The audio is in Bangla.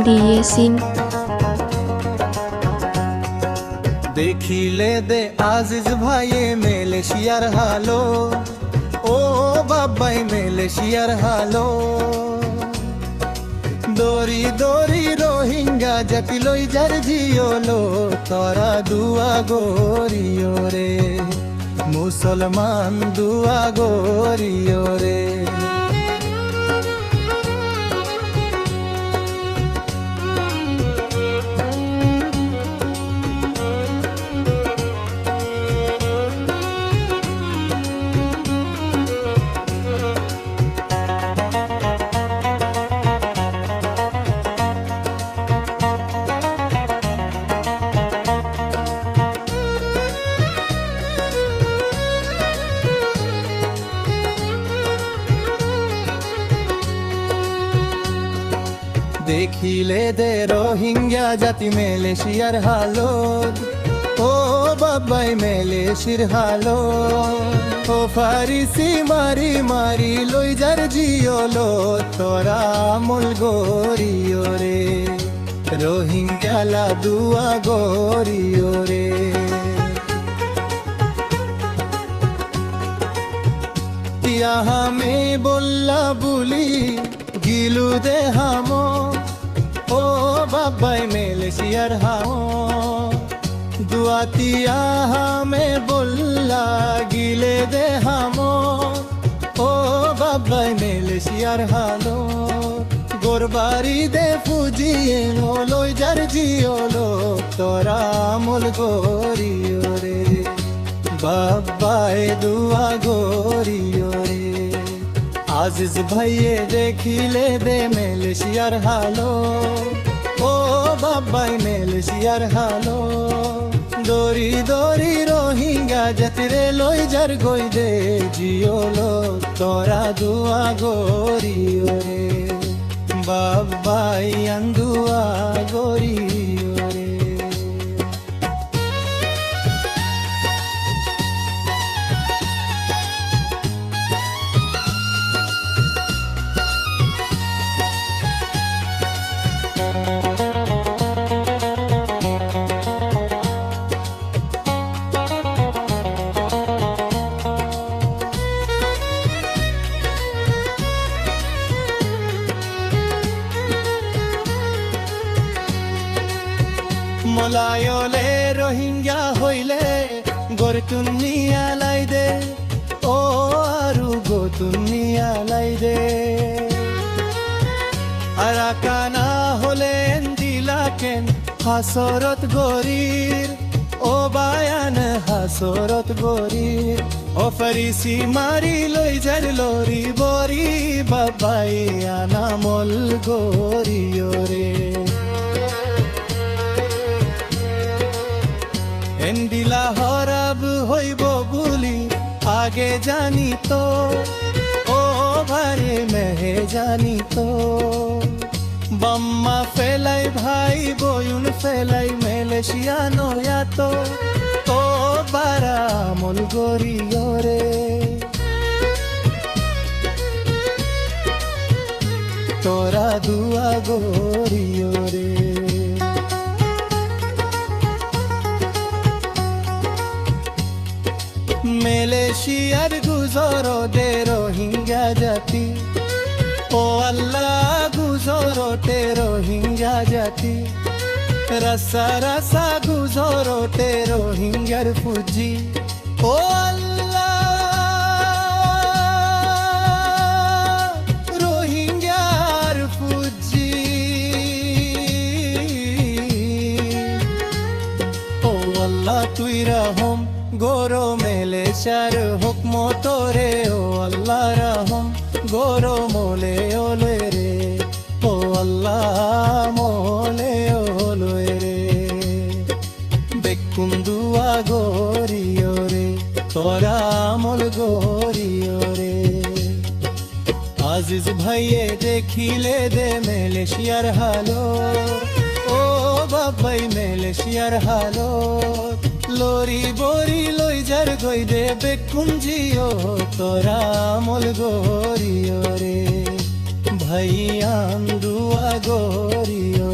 দিয়েছেন। দেখিলে দে আজিজ ভাইয়ে মালয়েশিয়ার হালো, ও বাবাই মালয়েশিয়ার হালো। দরি দরি রোহিঙ্গা জাতি লই যার জিওলো, তোরা দুয়া গরিও রে মুসলমান দুয়া গরিও রে। দেখিলে দে রোহিঙ্গা জাতি মালয়েশিয়ার হালো, ও বাবাই মালয়েশিয়ার হালো। ও ফারিসি মারি মারি লই যার জিওলো, তোরা আমল গরিও রে রোহিঙ্গালা দুয়া গরিও রে। यहाँ में बोला बुली गिलू दे हामो, ओ बाबाई मालয়েশিয়ার हामो। दुआतिया हमें बोला गिले दे हामो, ओ बाबाई माলয়েশিয়ার हालो। गोरबारी दे फुजिए लो जार जियोलो, तोरा मोल गोरियो रे बाबाए दुआ गोरियो रे। আজিজ ভাইয়ে দেখিলে দে মালয়েশিয়ার হালো, ও বাবাই মালয়েশিয়ার হালো। দরি দরি রোহিঙ্গা জাতিরে লই যার গই দে জিওলো, তোরা দুয়া গরিও রে বাবাই আন্দুয়া গরিও রে। মলায়লে রোহিঙ্গা হইলে গোর তুনিয়া লাই দে, ও আরু গো তুনিয়া লাই দে। আরাকানা হলেন দিলাকেন হাসরত গরির, ও বায়ান হাসরত গরির। ও ফরিসি মারি লই যার লরি বরি, বাবাই আনামল গরিও রে। এন্ডিলা হরাব হইব বুলি আগে জানি তো, ও ভারে মেহে জানি তো। বাম্মা ফেলাই ভাই বয়ুন ফেলাই মালয়েশিয়া নয়া তো, ও বারা আমল গরিও রে তোরা দুয়া গরিও রে। মালয়েশিয়ার গুজরো দে রোহিঙ্গা জাতি, ও আল্লাহ গুজরো তে রোহিঙ্গা জাতি। রাসা রাসা গুজরো তে রোহিঙ্গার ফুজি, ও আল্লাহ রোহিঙ্গার ফুজি। ও আল্লাহ তুই রহম গোরো মালয়েশিয়ার হুকম তোরে, ও আল্লাহ রহম গোরো মোলে ওলে রে, ও আল্লাহ মোলে ওলে রে। বেকুম দুয়া গরিও রে তোরা আমল গরিও রে। আজিজ ভাইয়ে দেখিলে দে মালয়েশিয়ার হালো, ও বাবাই মালয়েশিয়ার হালো। লরি বরি লই যার গই দে বেকুম জিও, তোরা আমল গরিও রে ভাইয়ান দুয়া গরিও।